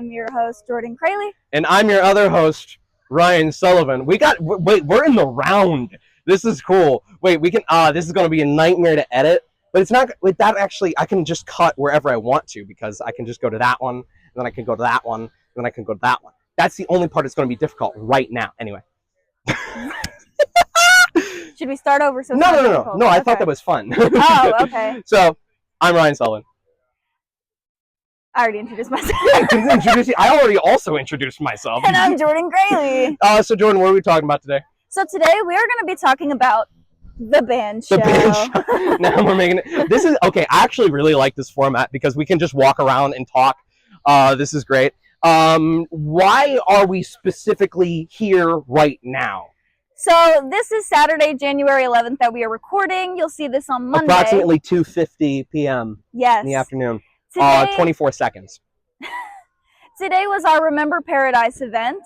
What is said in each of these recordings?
I'm your host, Jordan Crayley. And I'm your other host, Ryan Sullivan. Wait, we're in the round. This is cool. Wait, this is going to be a nightmare to edit, but it's not, with that actually, I can just cut wherever I want to, because I can just go to that one, and then I can go to that one, and then I can go to that one. That's the only part that's going to be difficult right now. Anyway. Should we start over? No. I thought that was fun. Oh, okay. So, I'm Ryan Sullivan. I already introduced myself. I already also introduced myself. And I'm Jordan Crayley. So Jordan, what are we talking about today? So today we are going to be talking about the band shell. Now we're making it. This is okay. I actually really like this format because we can just walk around and talk. This is great. Why are we specifically here right now? So this is Saturday, January 11th that we are recording. You'll see this on Monday. Approximately 2:50 p.m. Yes. In the afternoon. Today, 24 seconds. Today was our Remember Paradise event.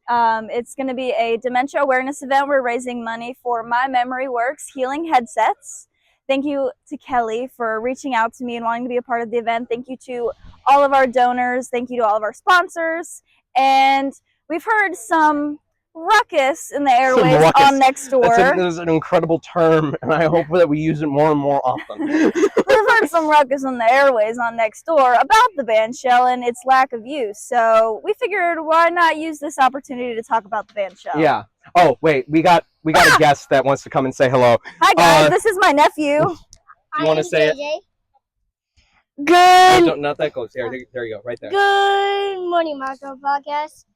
It's going to be a dementia awareness event. We're raising money for My Memory Works healing headsets. Thank you to Kelly for reaching out to me and wanting to be a part of the event. Thank you to all of our donors. Thank you to all of our sponsors. And we've heard some ruckus in the airways on Nextdoor. That's an incredible term, and I hope that we use it more and more often. We've heard some ruckus in the airways on Nextdoor about the band shell and its lack of use. So we figured, why not use this opportunity to talk about the band shell? Yeah. Oh, wait, we got a guest that wants to come and say hello. Hi guys, this is my nephew. Do you want to say it? Good. Not that close. There you go, right there. Good morning, Marco Podcast.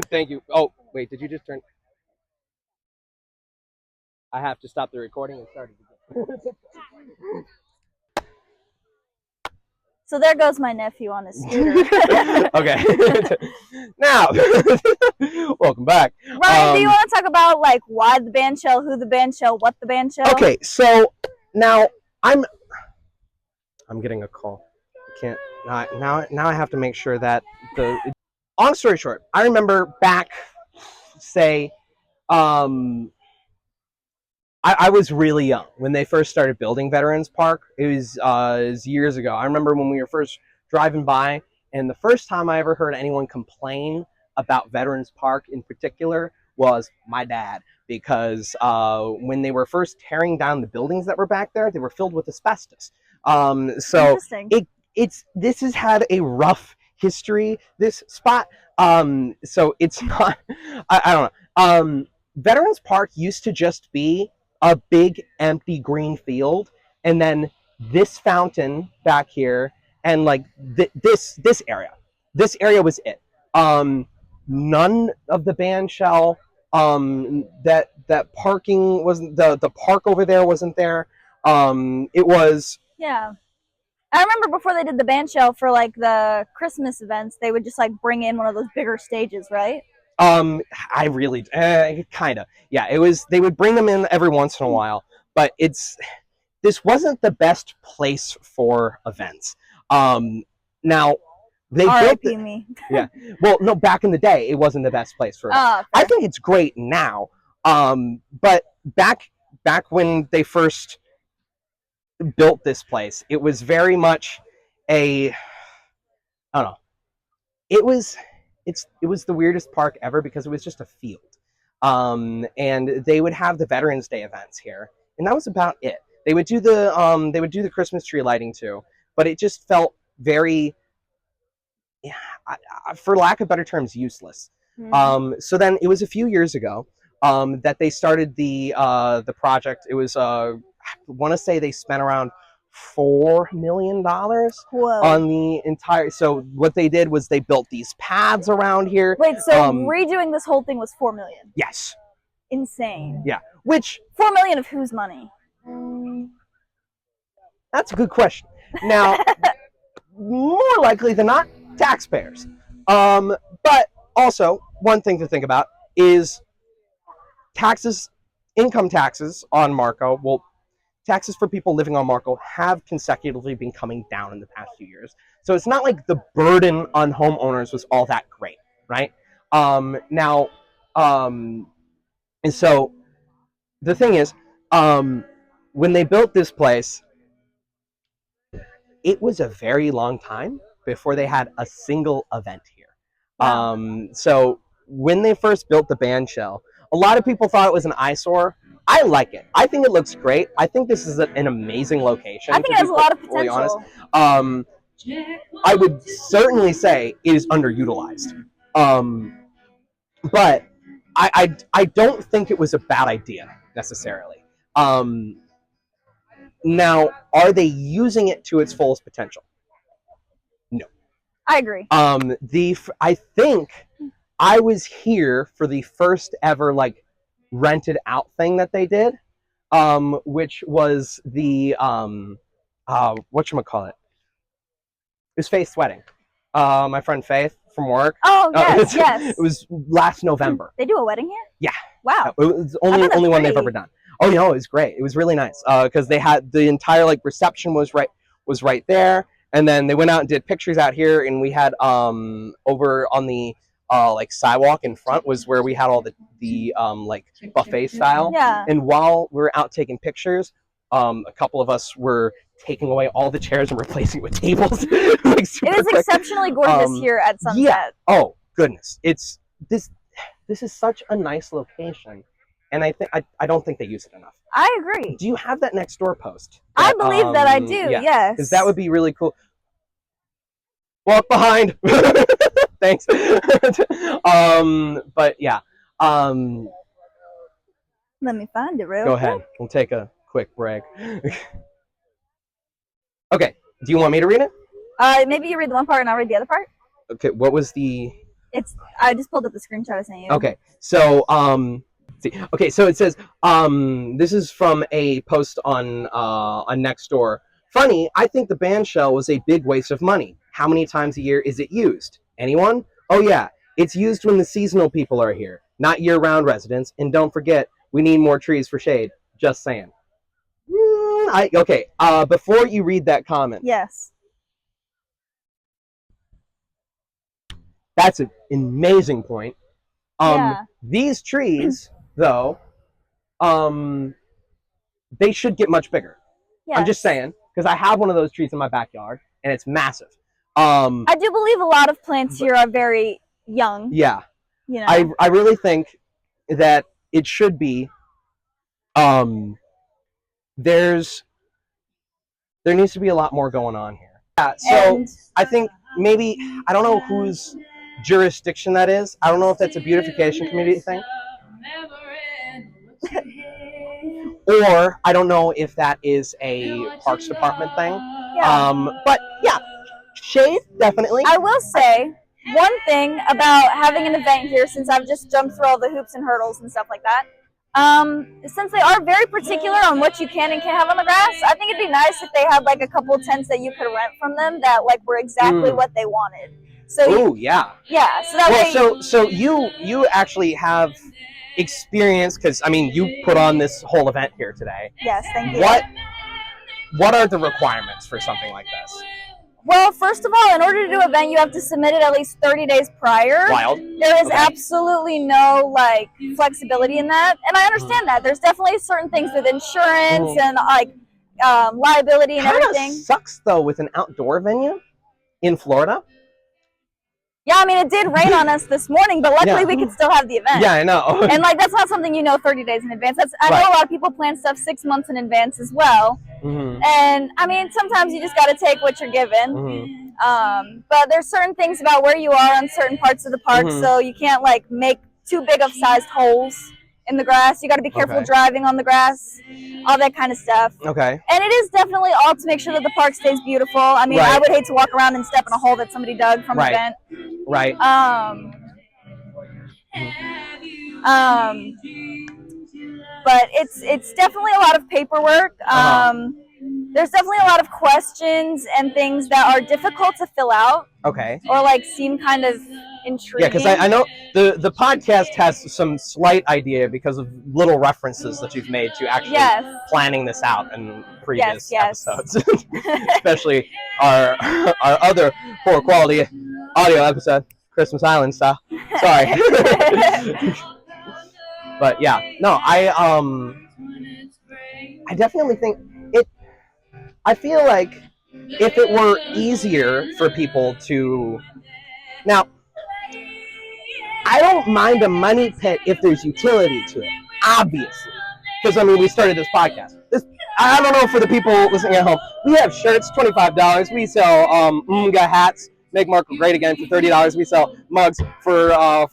Thank you. Oh, wait, did you just turn? I have to stop the recording and start it again. So there goes my nephew on his scooter. Okay. Now, welcome back. Ryan, do you want to talk about like why the band shell, who the band shell, what the band shell? Okay, so now I'm getting a call. I can't now I have to make sure that long story short, I remember back, say, I was really young when they first started building Veterans Park. It was years ago. I remember when we were first driving by, and the first time I ever heard anyone complain about Veterans Park in particular was my dad, because when they were first tearing down the buildings that were back there, they were filled with asbestos. So this has had a rough history, this spot. So it's not, I don't know. Veterans Park used to just be a big empty green field, and then this fountain back here, and like this area was it. None of the band shell, that parking wasn't, the park over there wasn't there. It was, yeah. I remember before they did the band shell for like the Christmas events, they would just like bring in one of those bigger stages, right? I really, kind of, yeah. It was, they would bring them in every once in a while, but this wasn't the best place for events. Now they built me. Yeah. Well, no, back in the day, it wasn't the best place for events. I think it's great now. But back when they first built this place, it was very much I don't know. It was the weirdest park ever because it was just a field. And they would have the Veterans Day events here, and that was about it. They would do the Christmas tree lighting too, but it just felt very, for lack of better terms, useless. Mm-hmm. So then it was a few years ago that they started the project. It was I want to say they spent around $4 million on the entire. So what they did was they built these paths around here. Wait, so redoing this whole thing was $4 million? Yes. Insane. Yeah. Which $4 million of whose money? That's a good question. Now, more likely than not, taxpayers. But also, one thing to think about is taxes, income taxes on Marco. Well, taxes for people living on Marco have consecutively been coming down in the past few years. So it's not like the burden on homeowners was all that great, right? And so the thing is, when they built this place, it was a very long time before they had a single event here. Wow. So when they first built the BANDSHELL, a lot of people thought it was an eyesore. I like it. I think it looks great. I think this is an amazing location. I think it has a lot of Fully honest. potential. I would certainly say it is underutilized. But I don't think it was a bad idea necessarily. Now, are they using it to its fullest potential? No. I agree. I think I was here for the first ever like rented out thing that they did, which was the whatchamacallit? It was Faith's wedding. My friend Faith from work. Oh yes, yes. It was last November. They do a wedding here? Yeah. Wow. It was only one they've ever done. Oh, you know, it was great. It was really nice because they had the entire like reception was right there, and then they went out and did pictures out here, and we had over on the like sidewalk in front was where we had all the like buffet style. Yeah. And while we were out taking pictures, a couple of us were taking away all the chairs and replacing it with tables. Like, it is exceptionally gorgeous here at Sunset. Yeah. Oh goodness, it's this is such a nice location. And I don't think they use it enough. I agree. Do you have that next door post? I believe that I do, yeah. yes. Because that would be really cool. Walk behind. Thanks. But yeah. Let me find it real quick. Go ahead. We'll take a quick break. Okay. Do you want me to read it? Maybe you read the one part and I'll read the other part. Okay. What was the... I just pulled up the screenshot I sent you. Okay. So, okay, so it says, this is from a post on Nextdoor. Funny, I think the BANDSHELL was a big waste of money. How many times a year is it used? Anyone? Oh yeah, it's used when the seasonal people are here, not year-round residents. And don't forget, we need more trees for shade. Just saying. Okay, before you read that comment. Yes. That's an amazing point. Yeah. These trees, though, they should get much bigger. Yes. I'm just saying, because I have one of those trees in my backyard, and it's massive. I do believe a lot of plants here are very young. Yeah. You know? I really think that it should be, there needs to be a lot more going on here. Yeah, so I think maybe, I don't know whose jurisdiction that is. I don't know if that's a beautification committee thing. Or I don't know if that is a Parks Department thing. Yeah. But yeah, shade, definitely. I will say one thing about having an event here, since I've just jumped through all the hoops and hurdles and stuff like that, since they are very particular on what you can and can't have on the grass, I think it'd be nice if they had like a couple tents that you could rent from them that like were exactly what they wanted. So yeah. Yeah, so that way... So you actually have experience, because I mean you put on this whole event here today. Yes, thank you. What are the requirements for something like this? Well, first of all, in order to do an event, you have to submit it at least 30 days prior. Wild. There is absolutely no like flexibility in that, and I understand that. There's definitely certain things with insurance and like liability and everything. Sucks though with an outdoor venue in Florida. Yeah, I mean, it did rain on us this morning, but luckily we could still have the event. Yeah, I know. And like, that's not something you know 30 days in advance. I know a lot of people plan stuff 6 months in advance as well. And I mean, sometimes you just got to take what you're given. But there's certain things about where you are on certain parts of the park, so you can't like make too big of sized holes in the grass. You got to be careful driving on the grass, all that kind of stuff. Okay. And it is definitely all to make sure that the park stays beautiful. I mean, I would hate to walk around and step in a hole that somebody dug from an event. Right. But it's definitely a lot of paperwork. There's definitely a lot of questions and things that are difficult to fill out. Okay. Or like seem kind of intriguing. Yeah, because I know the podcast has some slight idea because of little references that you've made to actually planning this out in previous episodes. Especially our other poor quality audio episode, Christmas Island style. Sorry. But yeah, no, I definitely think I feel like if it were easier for people to... Now, I don't mind a money pit if there's utility to it, obviously. Because, I mean, we started this podcast. I don't know for the people listening at home. We have shirts, $25. We sell Unga hats, make Marco great again for $30. We sell mugs for how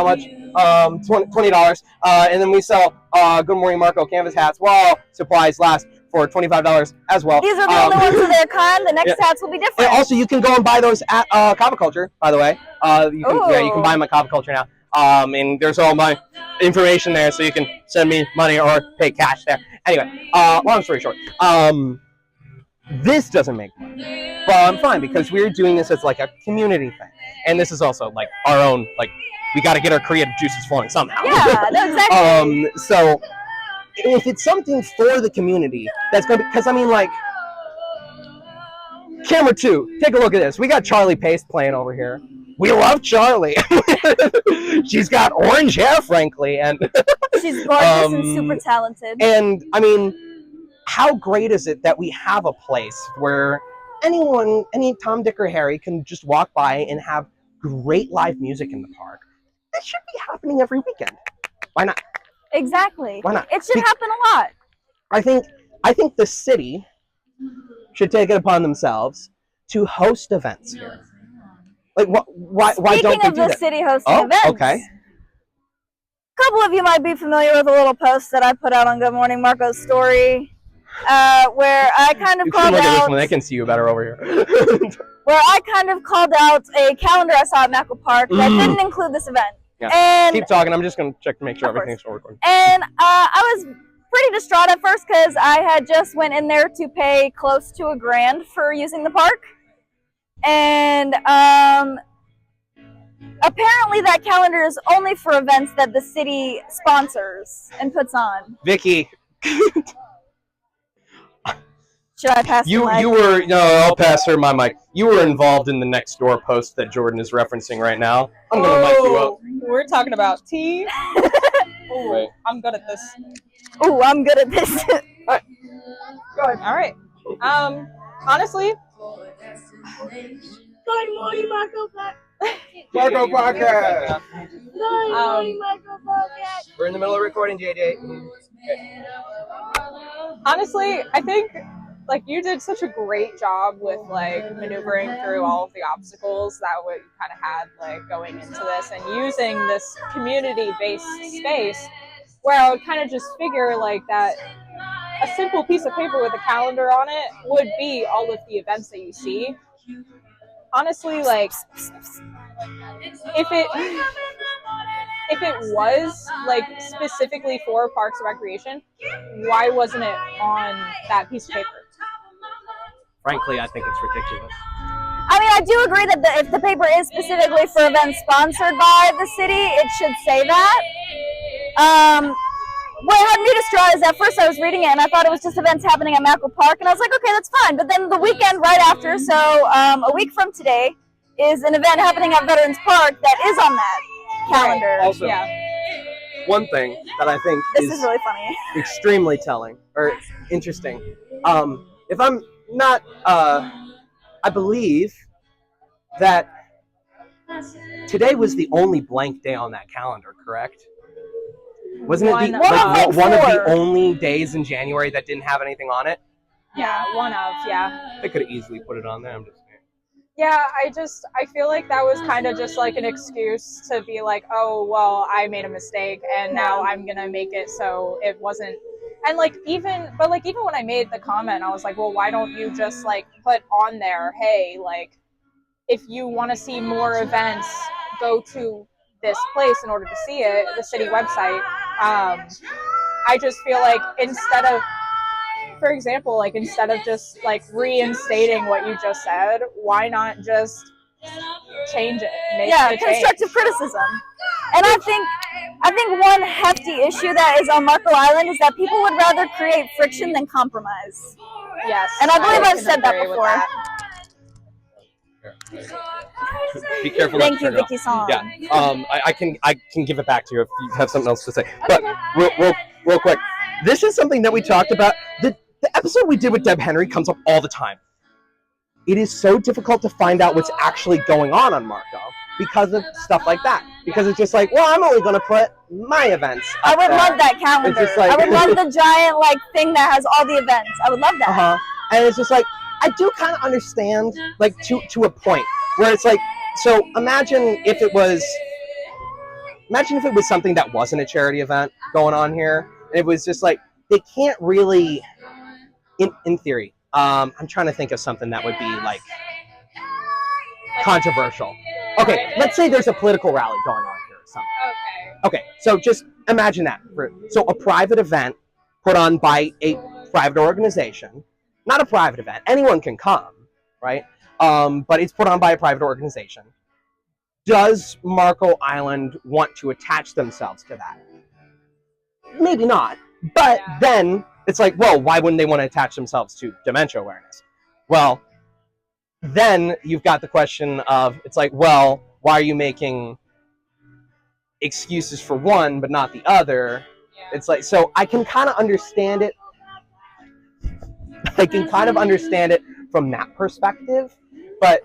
much? $20. And then we sell Good Morning Marco canvas hats while supplies last for $25 as well. These are the only ones of their kind. The next hats will be different. And also, you can go and buy those at Kava Culture, by the way. You can buy them at Kava Culture now. And there's all my information there, so you can send me money or pay cash there. Anyway, long story short, this doesn't make money, but I'm fine because we're doing this as like a community thing, and this is also like our own, like, we got to get our creative juices flowing somehow. Yeah, no, exactly. So if it's something for the community, that's going to be, because I mean, like, camera 2, take a look at this. We got Charlie Paste playing over here. We love Charlie. She's got orange hair, frankly, and she's gorgeous and super talented. And I mean, how great is it that we have a place where anyone, any Tom, Dick, or Harry can just walk by and have great live music in the park? That should be happening every weekend. Why not? Exactly. Why not? It should happen a lot. I think the city should take it upon themselves to host events here. Like, why don't they do that? Speaking of the city hosting events, okay. A couple of you might be familiar with a little post that I put out on Good Morning Marco's story, where I kind of called out. They can see you better over here. Where I kind of called out a calendar I saw at Mackle Park that didn't include this event. Yeah. And keep talking. I'm just going to check to make sure everything's still recording. And I was pretty distraught at first because I had just went in there to pay close to $1,000 for using the park. And apparently that calendar is only for events that the city sponsors and puts on. Vicky. Should I pass the mic? I'll pass her my mic. You were involved in the next door post that Jordan is referencing right now. I'm going to mic you up. We're talking about tea. Ooh, I'm good at this. Ooh, I'm good at this. All right. Go ahead. All right. Honestly, Good morning, Marco Podcast. Marco Podcast. Good morning, Marco Podcast. We're in the middle of recording, JJ. honestly, I think like you did such a great job with like maneuvering through all of the obstacles that we kind of had like going into this and using this community-based space where I would kind of just figure like that a simple piece of paper with a calendar on it would be all of the events that you see. Honestly, like if it was like specifically for Parks and Recreation, why wasn't it on that piece of paper? Frankly, I think it's ridiculous. I mean, I do agree that if the paper is specifically for events sponsored by the city, it should say that. What had me distraught is at first I was reading it and I thought it was just events happening at Mackle Park, and I was like, okay, that's fine. But then the weekend right after, so a week from today, is an event happening at Veterans Park that is on that calendar. Also, Yeah. one thing that I think This is really funny. extremely telling or interesting. If I'm not, I believe that today was the only blank day on that calendar, correct? Wasn't it one of the only days in January that didn't have anything on it? Yeah, one of, yeah. They could have easily put it on there. I'm just saying. Yeah, I feel like that was kind of just like an excuse to be like, oh, well, I made a mistake and now I'm going to make it so it wasn't. And even when I made the comment, I was like, well, why don't you just like put on there, hey, like if you want to see more events, go to this place in order to see it, the city website. I just feel like instead of just like reinstating what you just said, why not just change it? Constructive criticism. And I think one hefty issue that is on Marco Island is that people would rather create friction than compromise. Yes. And I believe I've can said that agree with before. that. Be careful. Thank you, Vicky Song. Yeah. I can give it back to you if you have something else to say. But real quick, this is something that we talked about. The episode we did with Deb Henry comes up all the time. It is so difficult to find out what's actually going on Marco because of stuff like that. because it's just like, well, I'm only going to put my events. I would there. love that calendar. It's just like, I would love the giant like thing that has all the events. I would love that. And it's just like, I do kind of understand, like to a point where it's like, so imagine if it was something that wasn't a charity event going on here. It was just like, they can't really, in theory, I'm trying to think of something that would be like controversial. Okay, let's say there's a political rally going on here or something. Okay, so just imagine that. So a private event put on by a private organization, not a private event, anyone can come, right? But it's put on by a private organization. Does Marco Island want to attach themselves to that? Maybe not. But then it's like, well, why wouldn't they want to attach themselves to dementia awareness? Well, then you've got the question of, it's like, well, why are you making excuses for one but not the other? It's like, so I can kind of understand it. I can kind of understand it from that perspective, but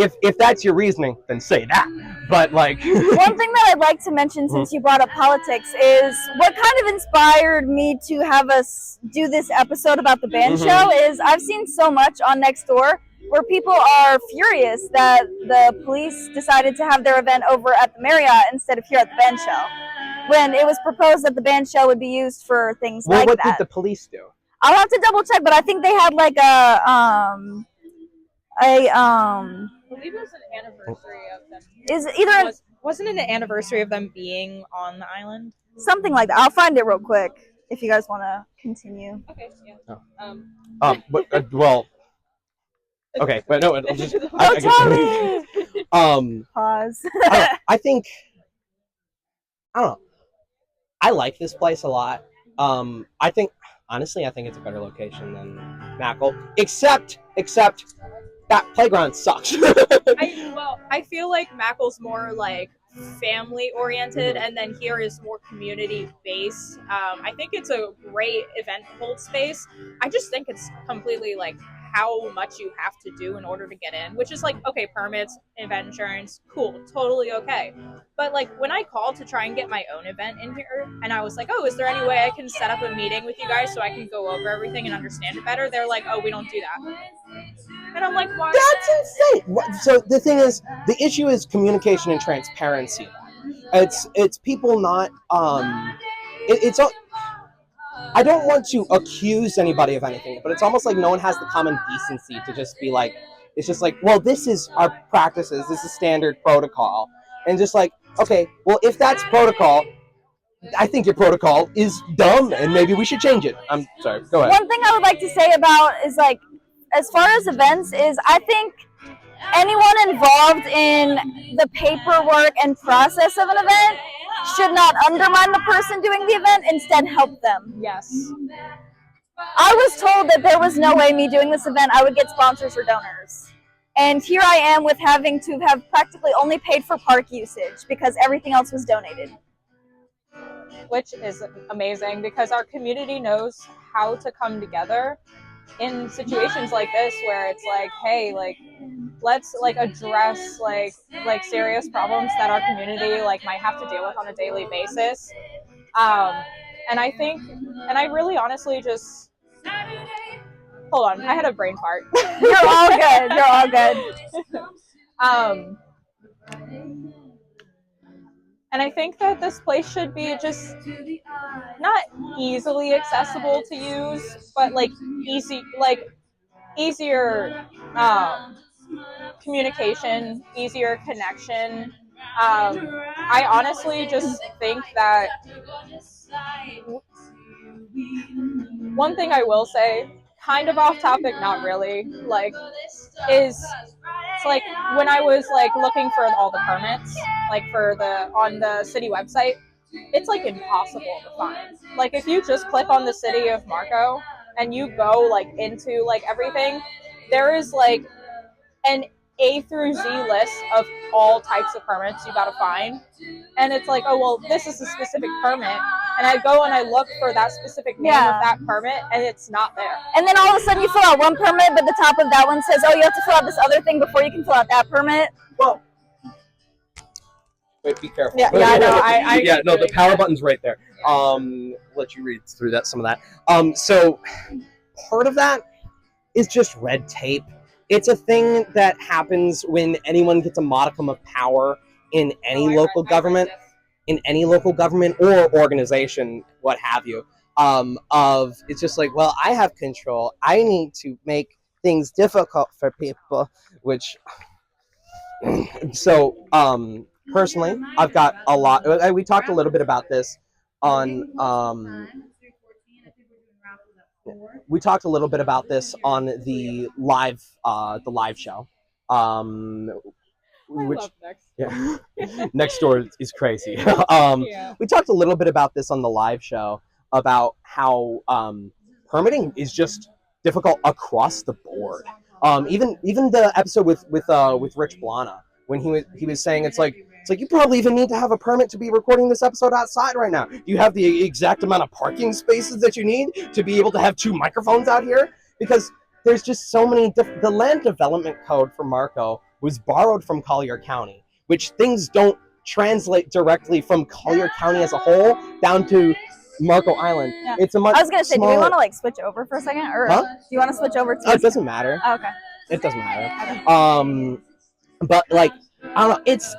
if that's your reasoning, then say that. But like, one thing that I'd like to mention, since you brought up politics, is what kind of inspired me to have us do this episode about the band shell is I've seen so much on Nextdoor where people are furious that the police decided to have their event over at the Marriott instead of here at the band shell, when it was proposed that the band shell would be used for things like what that. What did the police do? I'll have to double check, but I think they had like I believe it was an anniversary of them. Is either Wasn't it an anniversary of them being on the island? Something like that. I'll find it real quick if you guys want to continue. Okay. Yeah. Well. Okay, but no, it'll just. Tell me. Pause. I think. I don't know. I like this place a lot. Honestly, I think it's a better location than Naples. Except that playground sucks. I feel like Mackle's more like family oriented, and then here is more community based. I think it's a great event hold space. I just think it's completely like how much you have to do in order to get in, which is like, okay, permits, event insurance, cool, totally okay. But like when I called to try and get my own event in here, and I was like, oh, is there any way I can set up a meeting with you guys so I can go over everything and understand it better? They're like, oh, we don't do that. And I'm like, why? That's insane. So the thing is, the issue is communication and transparency. It's people not it's I don't want to accuse anybody of anything, but it's almost like no one has the common decency to just be like, it's just like, well, this is our practices, this is standard protocol, and just like, okay, well, if that's protocol, I think your protocol is dumb, and maybe we should change it. I'm sorry, go ahead. One thing I would like to say about is like, as far as events is, I think anyone involved in the paperwork and process of an event should not undermine the person doing the event, instead help them. Yes. I was told that there was no way me doing this event I would get sponsors or donors. And here I am with having to have practically only paid for park usage because everything else was donated. Which is amazing because our community knows how to come together in situations like this where it's like, hey, like, let's like address like serious problems that our community like might have to deal with on a daily basis. And I think, and I really honestly just, hold on, I had a brain fart. You're all good. You're all good. And I think that this place should be just not easily accessible to use, but like easier communication, easier connection. I honestly just think that one thing I will say, kind of off topic, not really, like, is it's like when I was like looking for all the permits, like for on the city website, it's like impossible to find. Like if you just click on the city of Marco and you go like into like everything, there is like an A through Z list of all types of permits you gotta find. And it's like, oh, well, this is a specific permit. And I go and I look for that specific name of that permit, and it's not there. And then all of a sudden you fill out one permit, but the top of that one says, oh, you have to fill out this other thing before you can fill out that permit. Well, Wait, be careful. Yeah, I know. I yeah, no, the doing power that. button's right there. Let you read through some of that. So part of that is just red tape. It's a thing that happens when anyone gets a modicum of power in any local government, or organization, what have you. Of It's just like, well, I have control. I need to make things difficult for people, which so personally, I've got a lot. We talked a little bit about this on we talked a little bit about this on the live show, which yeah, next door is crazy. We talked a little bit about this on the live show about how permitting is just difficult across the board. Even the episode with Rich Blana, when he was saying it's like you probably even need to have a permit to be recording this episode outside right now. Do you have the exact amount of parking spaces that you need to be able to have 2 microphones out here? Because there's just so many. The land development code for Marco was borrowed from Collier County, which things don't translate directly from Collier County as a whole down to Marco Island. Yeah. It's a much I was gonna say, smaller... do we want to like switch over for a second, or Huh? do you want to switch over to? Oh, it doesn't matter. Oh, okay. It doesn't matter. Okay. But like, I don't know. It's...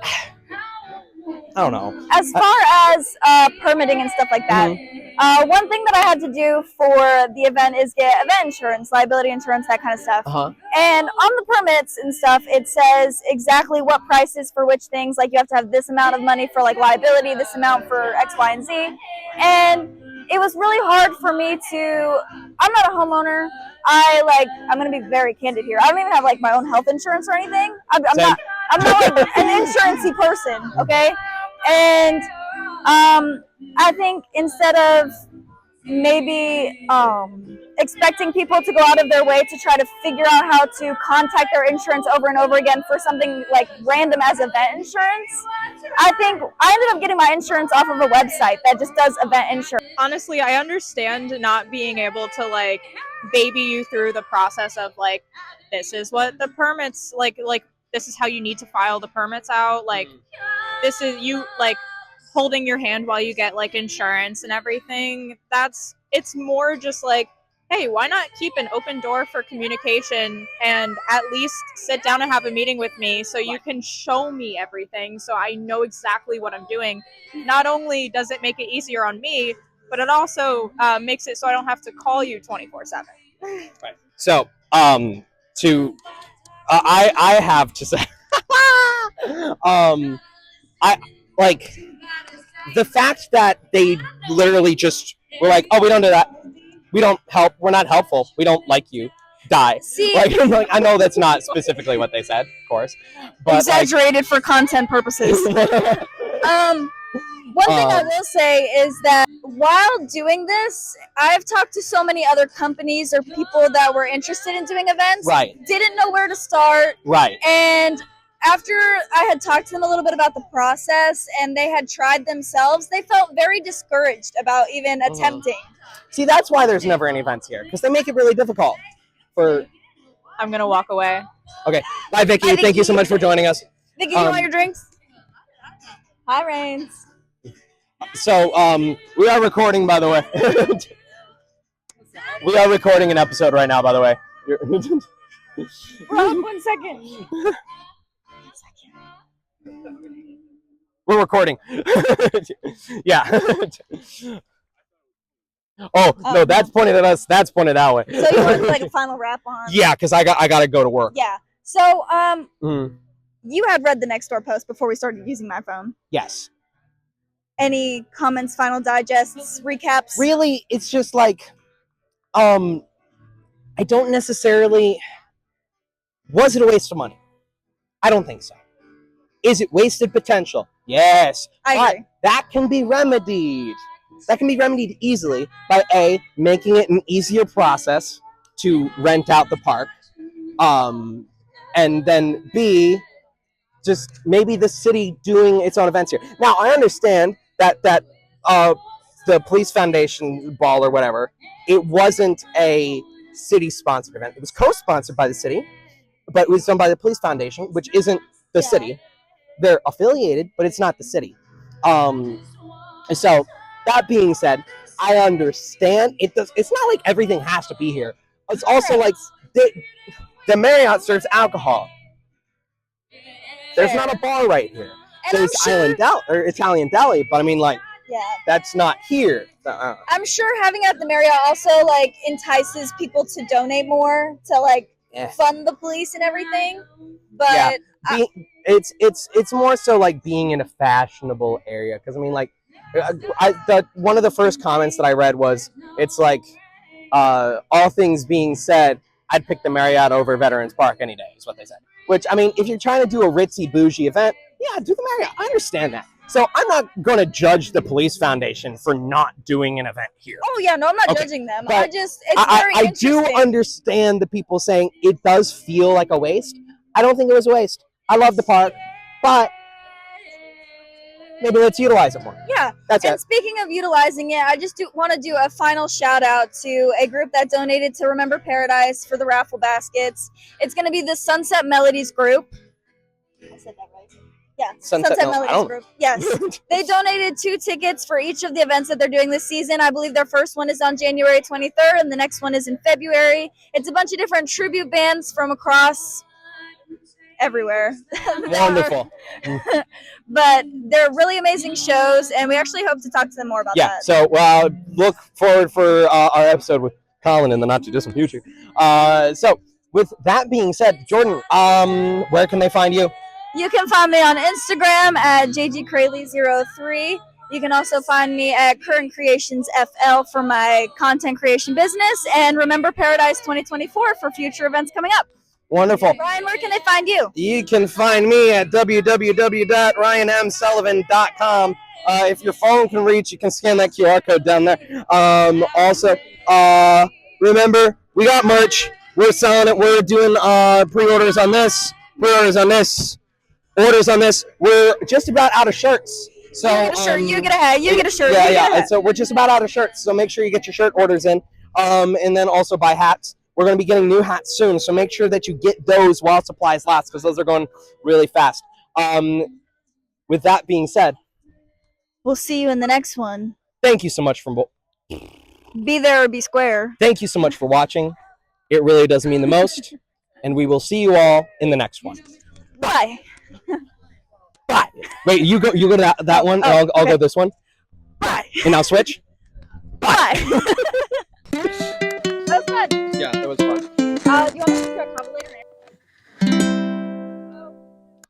I don't know. As far as permitting and stuff like that, one thing that I had to do for the event is get event insurance, liability insurance, that kind of stuff. And on the permits and stuff, it says exactly what prices for which things. Like, you have to have this amount of money for like liability, this amount for X, Y, and Z. And it was really hard for me to. I'm not a homeowner. I'm gonna be very candid here. I don't even have like my own health insurance or anything. I'm not like, an insurance-y person. Okay. And I think instead of maybe expecting people to go out of their way to try to figure out how to contact their insurance over and over again for something like random as event insurance, I think I ended up getting my insurance off of a website that just does event insurance. Honestly, I understand not being able to like baby you through the process of like, this is what the permits like this is how you need to file the permits out, like this is you like holding your hand while you get like insurance and everything. It's more just like, hey, why not keep an open door for communication and at least sit down and have a meeting with me so you can show me everything so I know exactly what I'm doing. Not only does it make it easier on me, but it also makes it so I don't have to call you 24/7. Right. So, I have to say, I like the fact that they literally just were like, oh, we don't do that. We don't help. We're not helpful. We don't like you. Die. See, like I know that's not specifically what they said, of course, but exaggerated for content purposes. One thing I will say is that while doing this, I've talked to so many other companies or people that were interested in doing events, right, didn't know where to start, right, and after I had talked to them a little bit about the process and they had tried themselves, they felt very discouraged about even attempting. See, that's why there's never any events here, because they make it really difficult for... I'm going to walk away. Okay. Bye, Vicky. Thank you so much for joining us. Vicky, you want your drinks? Hi, Rains. So, we are recording, by the way. We are recording an episode right now, by the way. Rob, 1 second. We're recording. Yeah. Oh, no, that's pointed at us. That's pointed that way. So you want like a final wrap on? Yeah, because I got to go to work. Yeah. So, you had read the Nextdoor post before we started using my phone. Yes. Any comments, final digests, recaps? Really, it's just like, I don't necessarily... Was it a waste of money? I don't think so. Is it wasted potential? Yes. I agree. That can be remedied. That can be remedied easily by A, making it an easier process to rent out the park, and then B, just maybe the city doing its own events here. Now, I understand that the Police Foundation ball or whatever, it wasn't a city-sponsored event. It was co-sponsored by the city, but it was done by the Police Foundation, which isn't the city. they're affiliated, but it's not the city. So that being said, I understand it does. It's not like everything has to be here. It's also like the Marriott serves alcohol. There's not a bar right here. And There's Italian deli, but I mean, like, yeah, that's not here. I'm sure having it at the Marriott also like entices people to donate more to like fund the police and everything. But yeah, it's more so like being in a fashionable area, because I mean, like, one of the first comments that I read was, it's like, all things being said, I'd pick the Marriott over Veterans Park any day, is what they said. Which, I mean, if you're trying to do a ritzy bougie event, yeah, do the Marriott. I understand that. So I'm not going to judge the police foundation for not doing an event here. Oh yeah, no, I'm not judging them. It's very I interesting. do understand the people saying it does feel like a waste. I don't think it was a waste. I love the park, but maybe let's utilize it more. Yeah, that's and it. Speaking of utilizing it, I just want to do a final shout out to a group that donated to Remember Paradise for the raffle baskets. It's going to be the Sunset Melodies group. I said that right. Yeah, Sunset Melodies group. Yes. They donated 2 tickets for each of the events that they're doing this season. I believe their first one is on January 23rd and the next one is in February. It's a bunch of different tribute bands from across everywhere. Wonderful. But they're really amazing shows, and we actually hope to talk to them more about that. So look forward for our episode with Colin in the not too distant future. So with that being said, Jordan, where can they find you? You can find me on Instagram at jgcraley03. You can also find me at Current Creations FL for my content creation business, and Remember Paradise 2024 for future events coming up. Wonderful. Ryan, where can they find you? You can find me at www.ryanmsullivan.com. If your phone can reach, you can scan that QR code down there. Also, remember, we got merch. We're selling it. We're doing pre-orders on this, orders on this. We're just about out of shirts. So you get a shirt, you get a hat, you get a shirt. Yeah. So we're just about out of shirts. So make sure you get your shirt orders in. And then also buy hats. We're going to be getting new hats soon, so make sure that you get those while supplies last, because those are going really fast. With that being said, we'll see you in the next one. Thank you so much for be there or be square. Thank you so much for watching. It really does mean the most, and we will see you all in the next one. Bye. Bye. Wait, you go to that one, and I'll go this one. Bye. And I'll switch. Bye. That was fun. Yeah, that was fun. Do you want me to do a cover